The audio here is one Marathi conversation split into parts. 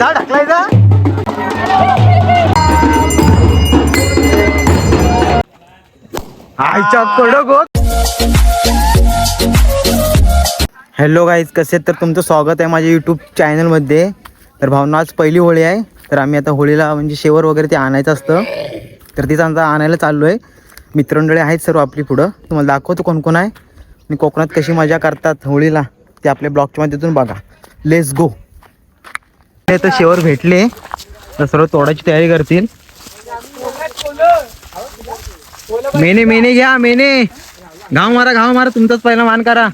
जा ढकलायचा. आईच्या कडक होत. हॅलो गाईज, कसे तर तुमचं स्वागत आहे माझ्या यूट्यूब चॅनलमध्ये. तर भावना आज पहिली होळी आहे, तर आम्ही आता होळीला म्हणजे शेवर वगैरे ते आणायचं असतं, तर तिचं आमचा आणायला चाललो आहे. मित्रमंडळी आहेत सर्व आपली पुढं, तुम्हाला दाखवतो कोण कोण आहे आणि कोकणात कशी मजा करतात होळीला ते आपल्या ब्लॉगच्या माध्यमातून बघा. Let's go. तर शेवर भेटले तर सर्व तोडायची तयारी करतील. मेने मेने घ्या, मेने घाव मारा तुमचाच पहिला मान करा.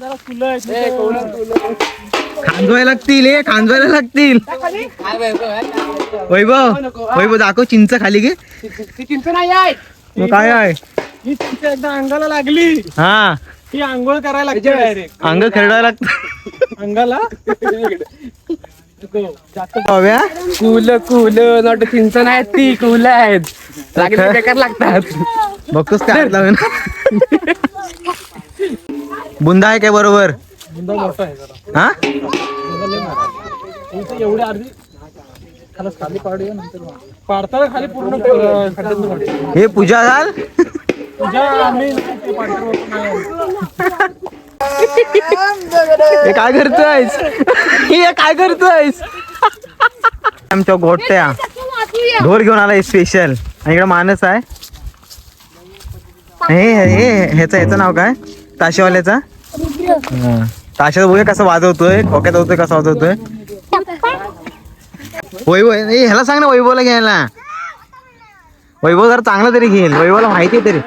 खांदवायला लागतील, खांदवायला लागतील. वैभव दाखव चिंच खाली घे. चिंच नाही आहे, मग काय आहे? ही चिंच एकदा अंगाला लागली हा, ही आंघोळ करायला लागते डायरेक्ट. अंग खेळायला लागतं अंगाला कुल कुल नॉट चिंच नाही, ती कुल आहेत, लागले बेकार लागतात. बघतोस काय बुंदा आहे काय बरोबर? बुंदा मोठा आहे जरा. हा, एवढी अर्धी खाली पाडूया, नंतर पाडताना खाली पूर्ण हे पूजा झाल. हे काय करतोयस? हे काय करतोयस? आमच्या गोट्या ढोर घेऊन आलाय स्पेशल. आणि इकडे माणूस आहे. ह्याचं नाव काय? ताशेवाल्याचा. ताशा बघूया कसं वाजवतोय, खोक्यात होतोय कसं वाजवतोय. वैभव ह्याला सांग ना, वैभवला घ्यायला. वैभव जर चांगला तरी घेईल, वैभवला माहिती आहे तरी.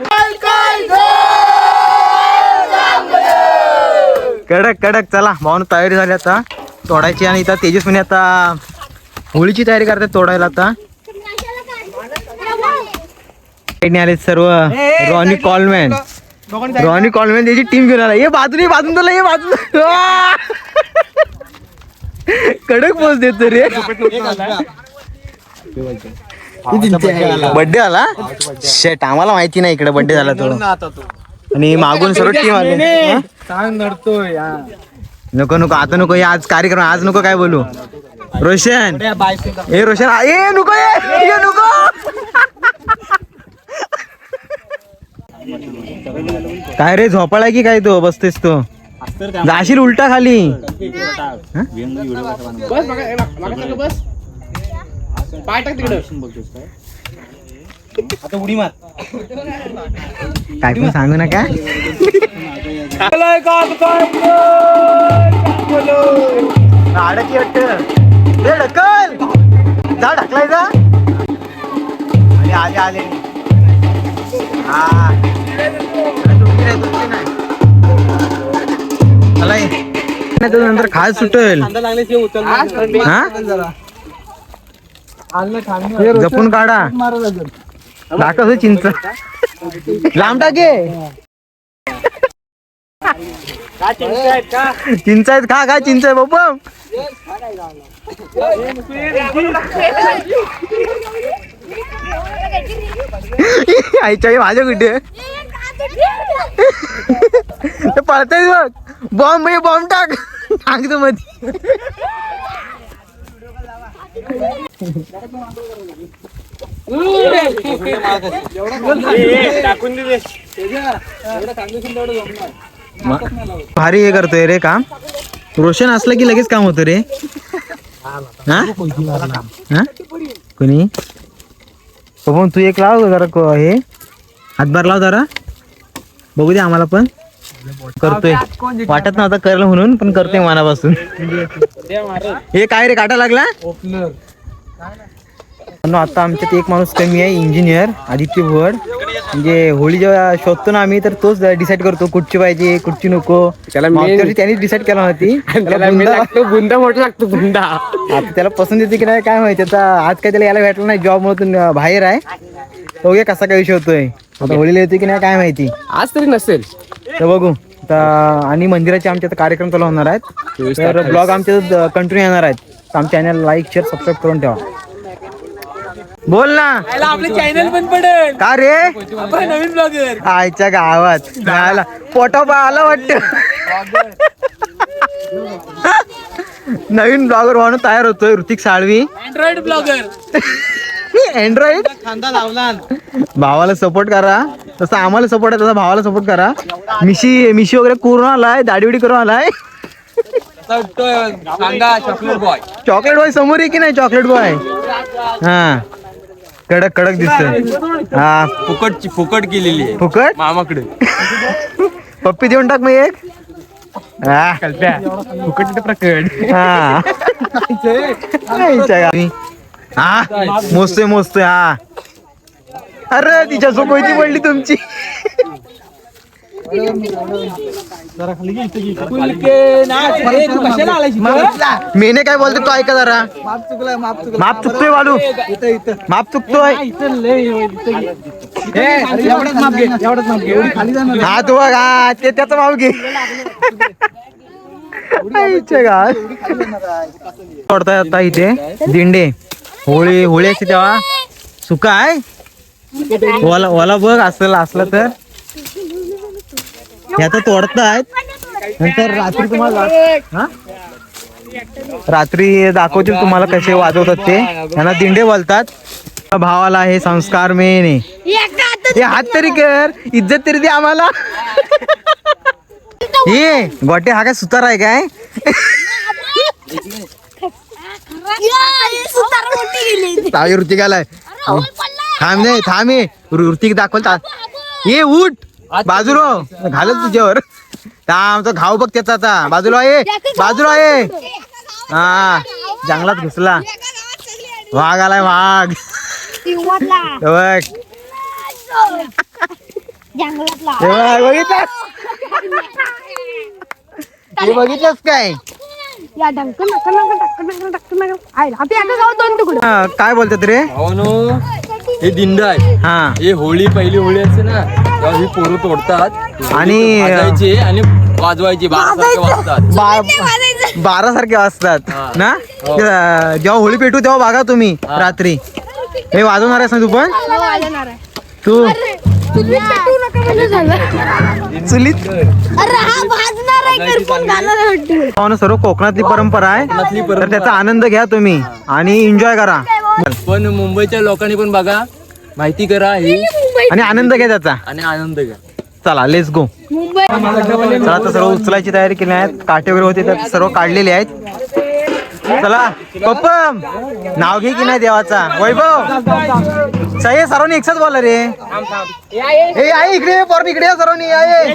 कडक कडक. चला भावना तयारी झाली आता तोडायची. आणि इथं तेजस्विनी आता होळीची तयारी करतात तोडायला. आता आले सर्व. रॉनी कॉलमॅन त्याची टीम घेऊन आला. ये बाजून तुला, ये बाजून. कडक पोच देतो रे. बर्थडे आला. शेट, आम्हाला माहिती नाही इकडे बर्थडे झाला तो. आणि मागून सर्व टीम आले. नको आता नको. आज कार्यक्रम आज नको काय बोलू. रोशन नको नको. काय रे, झोपाळा की काय तो बसतेस तो? जाशील उलटा खाली. उडी मार. काय पण सांगू नका. आडकी अट्ट ढकल. जा ढकलायचा. आणि आले नंतर खास सुटेल. जपून काढा. दाखव चिंच लांब टाके. चिंच आहेत खा. काय चिंच आहे बाबा? आईच्या माझ्या कुठे पळताय बघ. बॉम्ब टाक टाकतो मध्ये. भारी हे करतोय रे काम. रोशन असलं की लगेच काम होतं रे. हा कोणी तू एक लाव जरा, हे हातभार लाव जरा, बघू दे आम्हाला पण. करतोय, वाटत नव्हता करलं म्हणून, पण करतोय मनापासून. हे काय रे, काटा लागला. आता आमच्यात एक माणूस कमी आहे, इंजिनियर आदित्य भुवड. म्हणजे होळी जेव्हा शोधतो ना आम्ही, तर तोच डिसाईड करतो कुठची पाहिजे कुठची नको. त्यांनीच डिसाईड केला होती. बुंदा मोठा लागतो बुंदा. आता त्याला पसंत येते की नाही काय माहिती. आता आज काय त्याला यायला भेटलं नाही, जॉब मधून बाहेर आहे. बघूया कसा काय विषय होतोय. आता होळीला येते की नाही काय माहिती. आज तरी नसेल तर बघू. आणि मंदिराचे आमच्या कार्यक्रम चालू होणार आहेत, तर ब्लॉग आमच्या कंटिन्यू येणार आहेत. तर आमच्या चॅनल लाईक शेअर सबस्क्राईब करून ठेवा. बोल ना. आपलं चॅनल पण पडेल का रे. नवीन ब्लॉगर आईच्या गावात पोटा आला वाटत. नवीन ब्लॉगर म्हणून तयार होतोय Hrithik Salvi. Android blogger. Android. भावाला सपोर्ट करा, तसं आम्हाला सपोर्ट आहे तसा भावाला सपोर्ट करा. मिशी वगैरे करून आलाय, दाढी उडी करून आलाय. सांगा चॉकलेट बॉय. चॉकलेट बॉय समोर आहे की नाही? चॉकलेट बॉय हा कडक कडक दिसतोय. हा फुकट केलेली आहे फुकट मामाकडे. पप्पी देऊन टाक मग एक. हा फुकट प्रकट. हा मोजतोय मोजतोय. हा अरे तिच्या सोबती पडली तुमची. मेने काय बोलते तो ऐका जरा. माप चुकतोय बालू, माप चुकतोय. हा तू बघ, हा ते त्याचं माप घे. पडताय आता इथे दिंडे. होळी असते तेव्हा सुका आहे. ओला बघ असलं तर हे आता तोडतायत. नंतर रात्री तुम्हाला रात्री दाखवतील तुम्हाला कसे वाजवतात ते. त्यांना दिंडे बोलतात. भावाला हे संस्कार मेन आहे. हे हात तरी कर, इज्जत तरी दे आम्हाला. हे गोटे हा काय सुतार आहे काय? ऋतिक आलाय. थांब नाही थांब. ऋतिक दाखवतात. ये उठ बाजूला घालत तुझ्यावर. आमचा घाव बघ त्याचा. आता बाजूला आहे, बाजूला आहे. हा जंगलात घुसला. वाघ आलाय, वाघ बघ. बघितलंस काय? काय बोलतात रे? हे दिंड आहे. हा हे पहिली होळी असते ना, तेव्हा ही पोरं तोडतात आणि आणि वाजवायचे 12 वाजतात. 12 सारखे वाजतात ना. जेव्हा होळी पेटू तेव्हा बघा तुम्ही रात्री. हे वाजवणार आहेस ना तू पण? तू चुलीत सर्व कोकणातली परंपरा आहे. तर त्याचा आनंद घ्या तुम्ही आणि एन्जॉय करा. पण मुंबईच्या लोकांनी पण बघा, माहिती करा ही आणि आनंद घ्या त्याचा. आणि आनंद घ्या. चला लेट्स गो. चला तर सर्व उचलायची तयारी केली आहे. काटे वगैरे होते तर सर्व काढलेले आहेत. चला पप्पम नाव घे की नाही देवाचा. वैभव सही सर्वांनी एकसाथ बोला रे. हे आहे इकडे पोर, इकडे सर्वांनी आहे.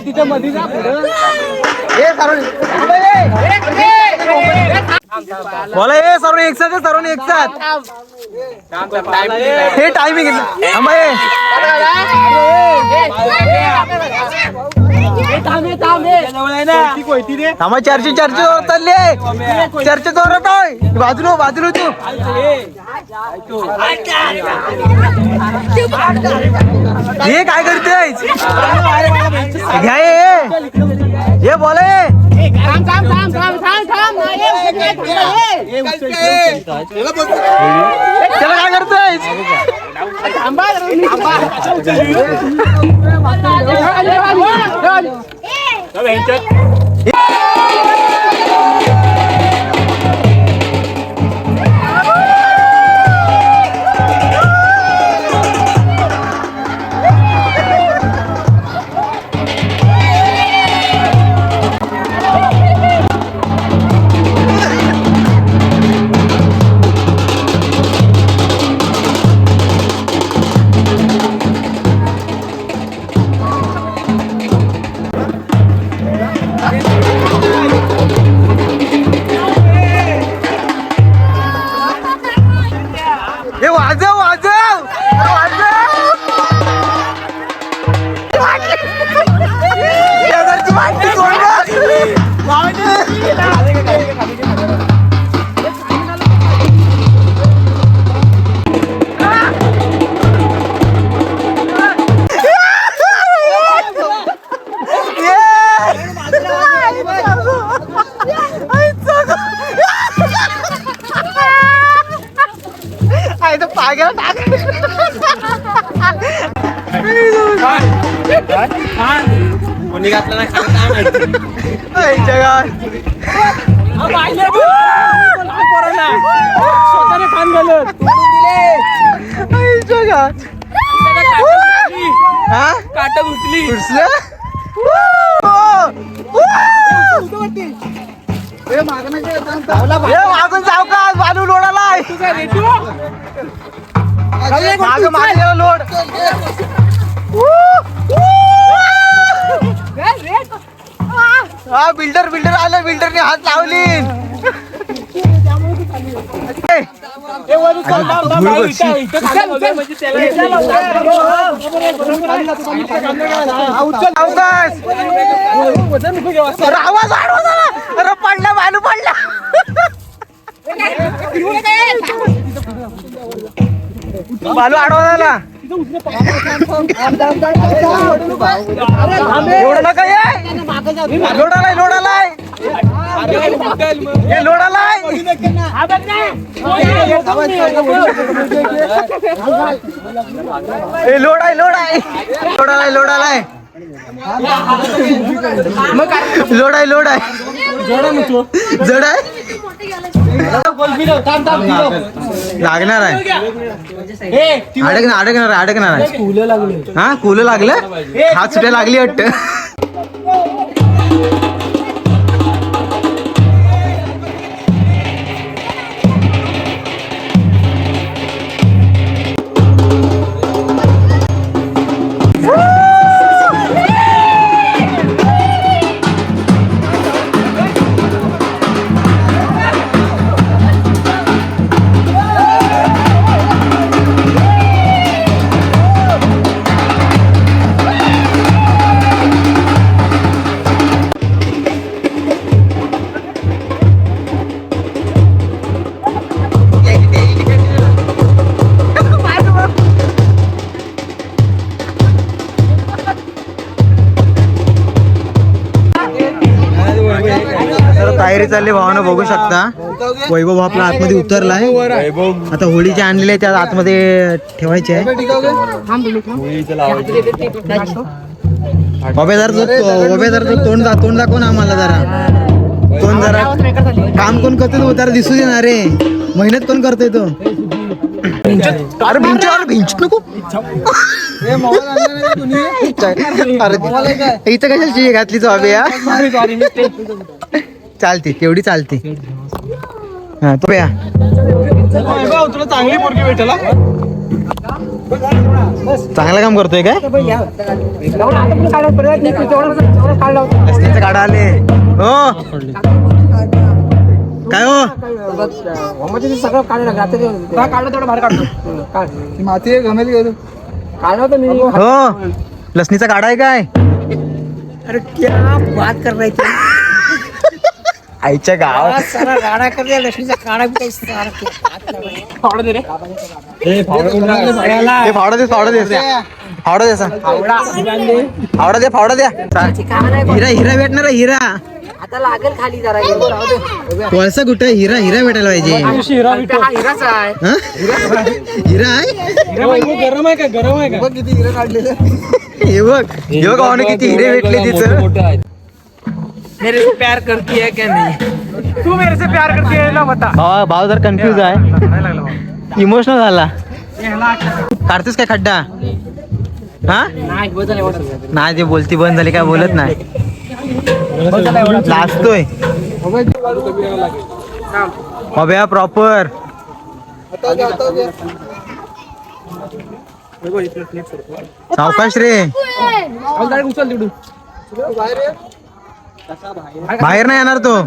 बोला हे सर्व एकसाथ, सर्वांनी एकसाथ. हे टायमिंग थांबा. चर्चे चालले. चर्चे जोरात आहे. बाजूला बाजूला तू. हे काय करते? घ्या हे बोले. त्याला काय करतोय? कोणी घातलं नाही. स्वतःने खान घालत काट घुसली मागून जाऊ का बालू लोडाला लोड हा बिल्डर आलं बिल्डरने हात लावली आवाज अरे पडला बालू पडला बालू आडवा झाला लोडालाय जड आहे लागणार आहे अडकणार आहे हा कुलं लागलं हात सुट्या लागली वाटत तयारी चालली भावानं बघू शकता वैभव आपला आतमध्ये उतरलाय आता होळीचे आणलेले आहे त्या आतमध्ये ठेवायचे आहे तोंड दाखव ना आम्हाला जरा काम कोण करतो जरा दिसू दे ना रे मेहनत कोण करतोय तो अरे भिंच नको अरे इथं कशाची घातली तो अभे चालते तेवढी चालते हा तो या तुला चांगली पोरगी भेटेल चांगलं काम करतोय काय काढा आले हो काय हो सगळं काढलं तेवढं बाहेर काढतो माती गमेल काढलं मी हो लसणीचा काढा आहे काय अरे क्या बात कर रही थी आईच्या गाव सारा गाडा कर दिया लक्ष्मीचा काढा भी काही फावडा दे रे फावडा द्या हिरा भेटणार हिरा आता लागेल खाली जरा कोळसा कुठे हिरा भेटायला पाहिजे हिराच आहे हिरा आहे गरम आहे का किती हिरा काढलेले हे बघ भावाने किती हिरे भेटले तिचं मेरे से प्यार करती है क्या नहीं तू मेरे से प्यार करती है ना बता भाव जर कन्फ्यूज आहे इमोशनल झाला काढतोस काय खड्डा हा नाही ते बोलती बंद झाली काय बोलत नाही लाजतोय अभ्या प्रॉपर सावकाश रे बाहेर नाही येणार तो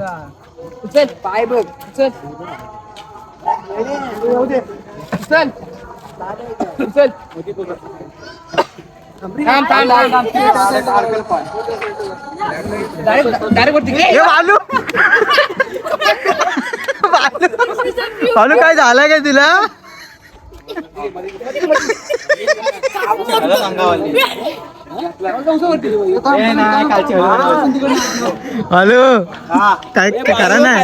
पाय बघ चल चल चल भालू काय झालंय काय तिला हॅलो काय करा ना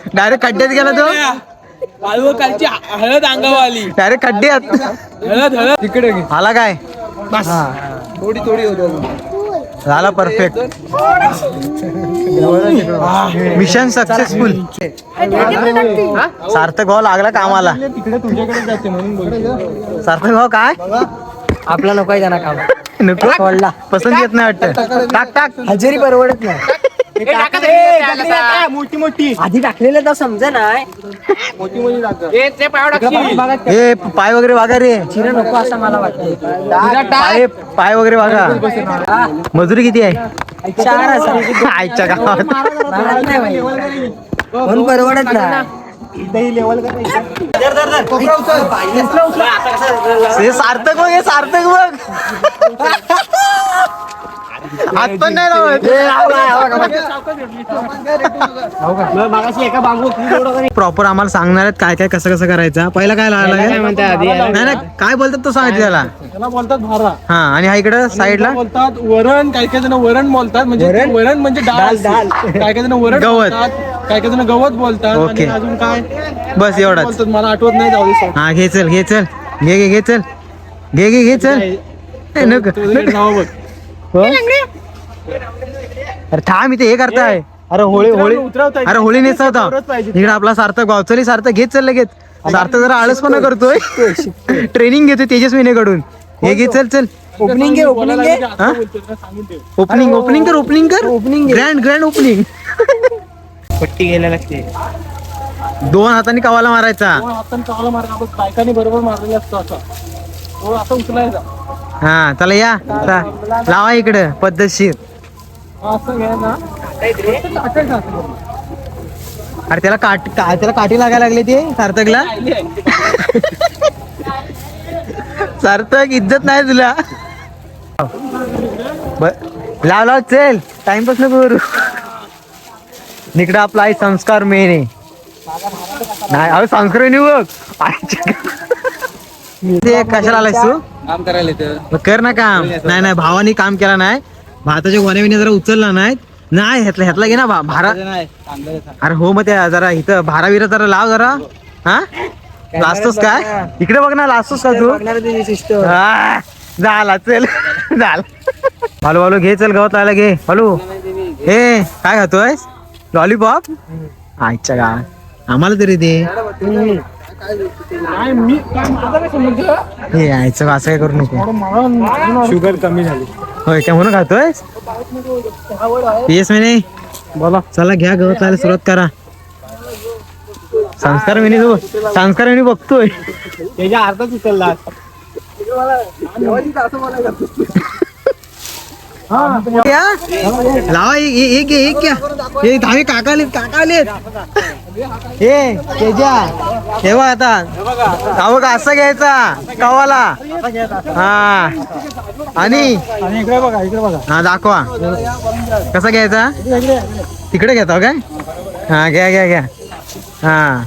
डायरेक्ट खड्ड्यात गेला तो कालची हळद अंगावर आली डायरेक्ट खड्ड्यात हळद तिकडे आला काय बस थोडी होती झाला परफेक्ट. Mission successful. सार्थक भाऊ लागला कामाला. सार्थक भाऊ काय आपला नको आहे त्यांना काम. नको सोडला. पसंत येत नाही वाटतं. टाक टाक. हजेरी परवडत नाही. मोठी मोठी आधी टाकलेलं तर समजा नाही. ए पाय वगैरे वागा रे. चिरा नको असं मला वाटतं. पाय वगैरे वागा. मजुरी किती आहे? 4,000 आईच्या गावात. नाही बाई. म्हणून परवडत नाही. हे सार्थक बघ. हे सार्थक बघ. हात पण नाही प्रॉपर आम्हाला सांगणार आहेत काय काय कसं कसं करायचं. पहिला काय लागलं नाही काय बोलतात तो सांगायचं त्याला. त्याला बोलतात भारा. हा आणि हा इकडं साईडला बोलतात वरण. काही काही जण वरण बोलतात. म्हणजे वरण म्हणजे डाळ. काही काही जण वरण गवत. बोलतात. काही काही जण गवत बोलतात. ओके. आणि अजून काय बस एवढाच. बोलतात मला आठवत नाही. जाऊ दे. हा घे चल घे चल. घे चल. घे चल. ए, नको. नाव बघ. हो? अरे थांब इथे हे करताय. अरे होळी उतरवताय. अरे होळी नेसवता उतरवत पाहिजे. इकडे आपला सार्थक भाऊ. चल सार्थक घेत चल लगेच. सार्थक जरा आळसपणा करतोय. ट्रेनिंग घेतोय तेजस्विनी कडून. हे घे चल चल. ओपनिंग घे. ओपनिंग घे. हा? ओपनिंग कर. Opening grand opening. पट्टी घ्यायला लागते. 2 हातांनी कवाला मारायचा. आपण चावला मारला. बायकांनी बरोबर मारलेला असतो असा. तो असा उचलायचा. हा चला या लावा इकडं पद्धतशीर. असं घ्यायला. अरे त्याला त्याला काठी लागायला लागली ते सार्थकला. सार्थक इज्जत नाही तुला. लाव चल. टाइमपास नको करू. इकडं आपला आहे संस्कार मेन नाही. अरे संस्कार बघ. ते कशाला आलायस तू काम करायला मग कर ना काम. नाही भावानी काम केला नाही. भाताच्या गोण्या बिण्या जरा उचलला नाही ह्यातला घे ना भारा. अरे हो मग त्या जरा इथं भारा बिरा जरा लाव जरा. हा लाजतोस काय? इकडे बघ ना. लाजतोस का तू? हा, झाला चल. झाला. हॅलो घे चल. गवत लायला घे. हॅलो हे काय खातोय? लॉलीपॉप. आजच्या गावात आम्हाला तरी दे. हे यायचं असं काय करू नको. शुगर कमी झाली. होय काय म्हणून खातोय? येस म्हणे. बोला. चला घ्या गवत लायला सुरुवात करा. संस्कार मी बघतोय. त्याच्या अर्धाच उचलला. लावा एक घ्या. हे दहावी काका आलेत. हे तेजा हे बघ आता. बघ असं घ्यायचा कवाला. हा आणि इकडे बघा. हा दाखवा कसा घ्यायचा. तिकडे घेता काय? हा घ्या. हा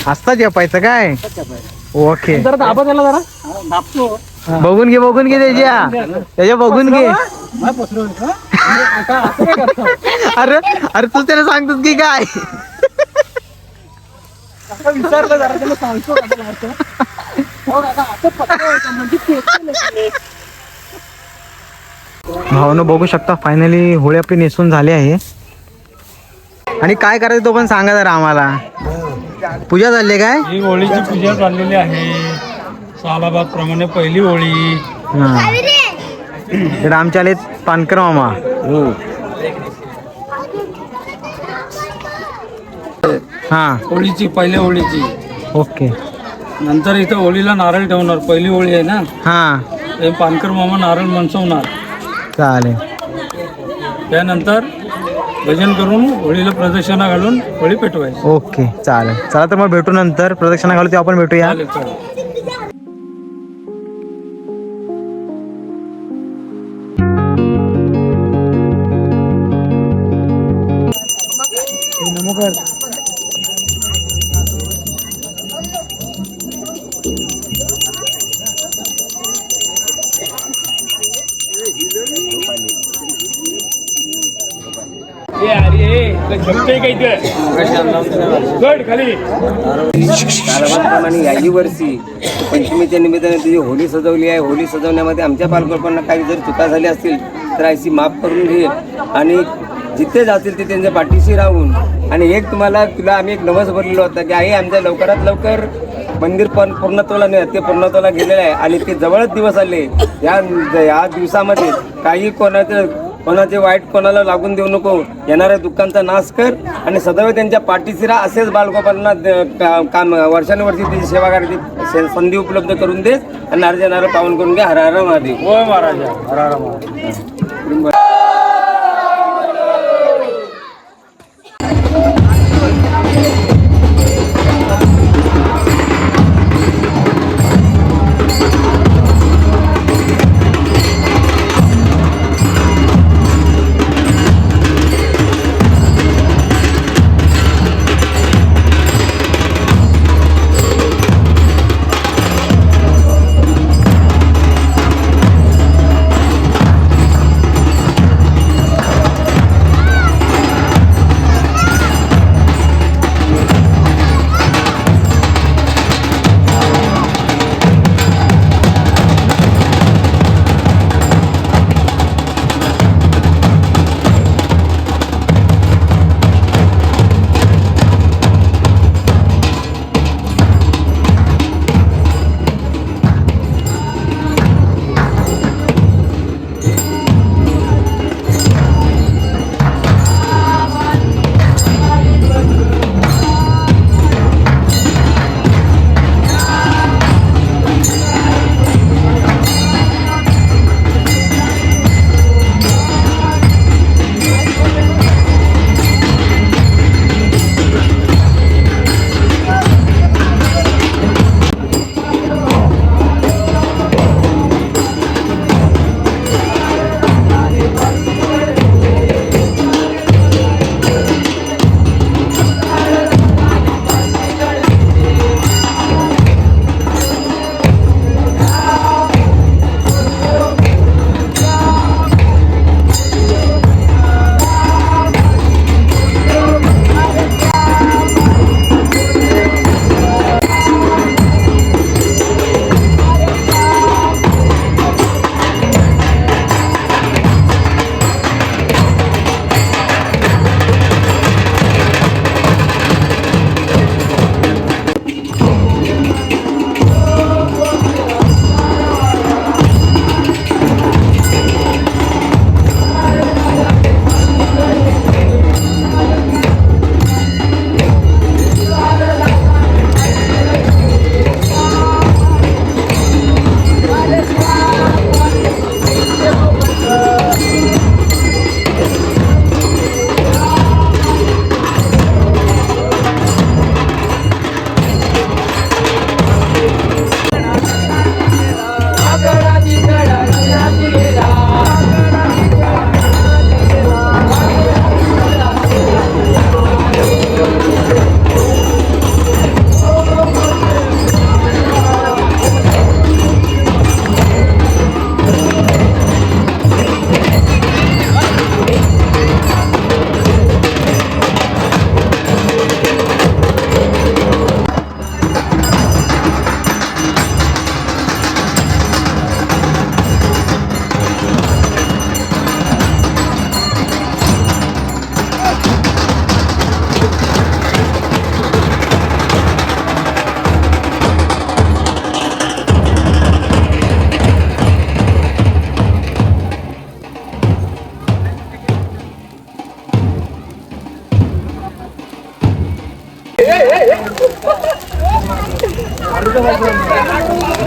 आस्ता जपायचं काय? ओके. जरा दाबा त्याला जरा. दाबतो. बघून घे त्याच्या बघून घे. अरे तू त्याला सांगतोस की काय? विचारलं जरा त्याला सांगतो. भावनं बघू शकता फायनली होळी आपली नेसून झाली आहे. आणि काय करायचं तो पण सांगा जरा आम्हाला. पूजा झाली काय? ही होळीची पूजा चाललेली आहे. सालाबाद प्रमाणे पहिली होळी. तर आमच्या आले पानकर मामा. हा होळीची पहिल्या होळीची. ओके. नंतर इथं होळीला नारळ ठेवणार. पहिली होळी आहे ना. हा हे पानकर मामा नारळ मनसवणार. चालेल. त्यानंतर भजन करून होळीला प्रदक्षिणा घालून होळी पेटवायची. ओके चालेल. चला तर मग भेटू नंतर. प्रदक्षिणा घालू तेव्हा आपण भेटूया. चालेल. कालवाप्रमाणे याही वर्षी पंचमीच्या निमित्ताने तुझी होळी सजवली आहे. होळी सजवण्यामध्ये आमच्या पालकल्पांना काही जर चुका झाल्या असतील त्र्याऐंशी माफ करून घे आणि जिथे जातील ते त्यांच्या पाठीशी राहून. आणि एक तुला आम्ही एक नवस बोललेलो होता की आई आमच्या लवकरात लवकर मंदिर पण पूर्णत्वाला नाही, ते पूर्णत्वाला गेलेलं आहे आणि ते जवळच दिवस आले. या दिवसामध्ये काही कोणाचे वाईट कोणाला लागून देऊ नको, येणाऱ्या दुःखांचा नाश कर आणि सदैव त्यांच्या पाठीशी राहा. असेच बालगोपालांना काम वर्षानुवर्षी त्याची सेवा करायची संधी उपलब्ध करून दे आणि नारळ पावन करून घ्या. हर हर महादेव. हो महाराजा, हर हर महादेव.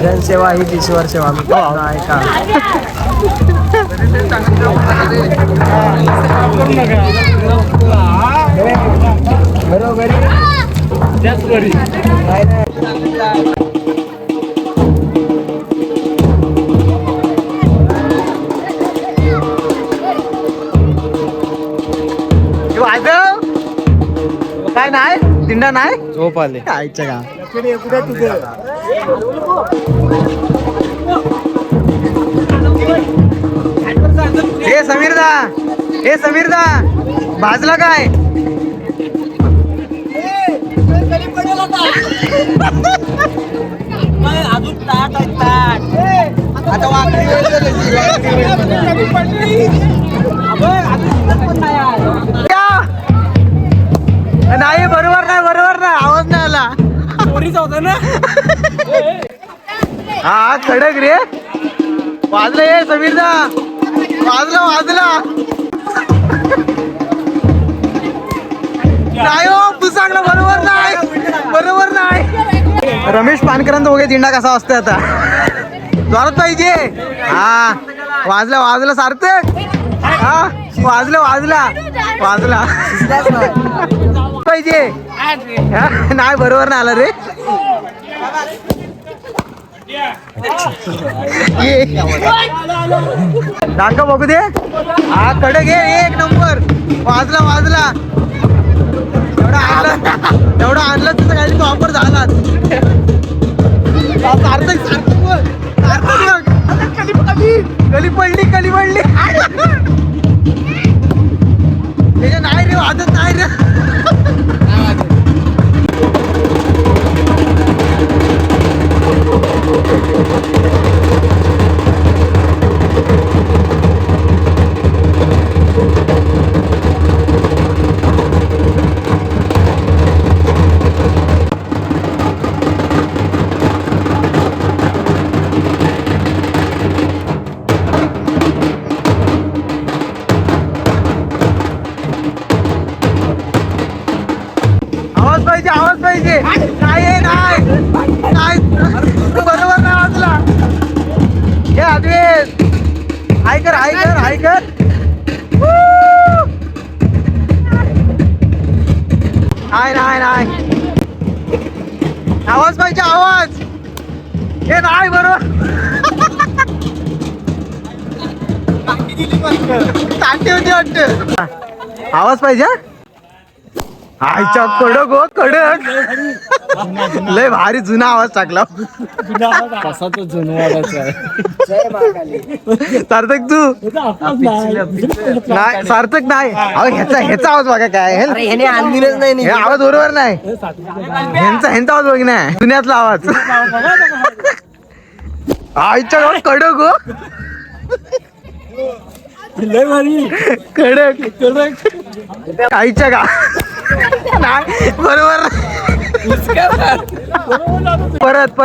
जनसेवा ही ईश्वर सेवा मी आहे का काय नाही तिंडा नाही झोप आले आईच्या का हे समीरदा भाजला काय अजून ताट आता वाकडी नाही बरोबर नाही आवाज नाही आला. हा खडक रे वाजलं ये समीरदा वाजला नाही हो पुसाकला बरोबर नाही. रमेश पानकरांचा वगैरे दिंडा कसा असतो आता जोरात पाहिजे. हा वाजला सार्थक. हा वाजला पाहिजे. नाही बरोबर नाही आला रे. दाखव बघू दे. हा कडक घे एक नंबर. वाजला एवढा आणलं तुझं काही वापर झाला. सार्थक कली पडली त्याच्या नाही रे वाजत नाही रे. आवाज पाहिजे. नाही बरोबर नाही वाजला. हे आदेश हाय कर. नाही आवाज पाहिजे. हे नाही बरोबर ताटी होती वाटत. आवाज पाहिजे. आईच्या कडक लय भारी जुना आवाज टाकला. कसा तो जुनवाडाचा सार्थक तू नाही. सार्थक नाही. ह्याचा आवाज बघा काय ह्याने आणलीच नाही. हे आवाज बरोबर नाही. ह्यांचा आवाज बघ ना जुन्यातला आवाज. आईच्या कडक कडक आईच्या का नाही बरोबर. परत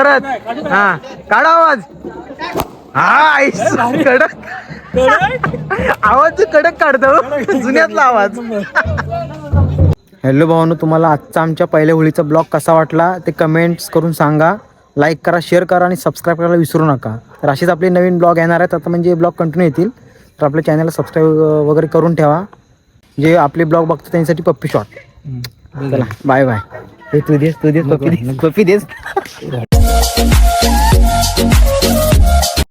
हा काढा आवाज. हा कडक आवाज कडक काढतो जुन्यातला आवाज. हॅलो भावांनो, तुम्हाला आजचा आमच्या पहिल्या होळीचा ब्लॉग कसा वाटला ते कमेंट्स करून सांगा. लाईक करा, शेअर करा आणि सबस्क्राईब करायला विसरू नका. तर असेच आपले नवीन ब्लॉग येणार आहेत आता, म्हणजे ब्लॉग कंटिन्यू येतील. तर आपल्या चॅनलला सबस्क्राईब वगैरे करून ठेवा. जे आपले ब्लॉग बघतो त्यांच्यासाठी पप्पी शॉट. चला बाय. हे तू देस पप्पी देस.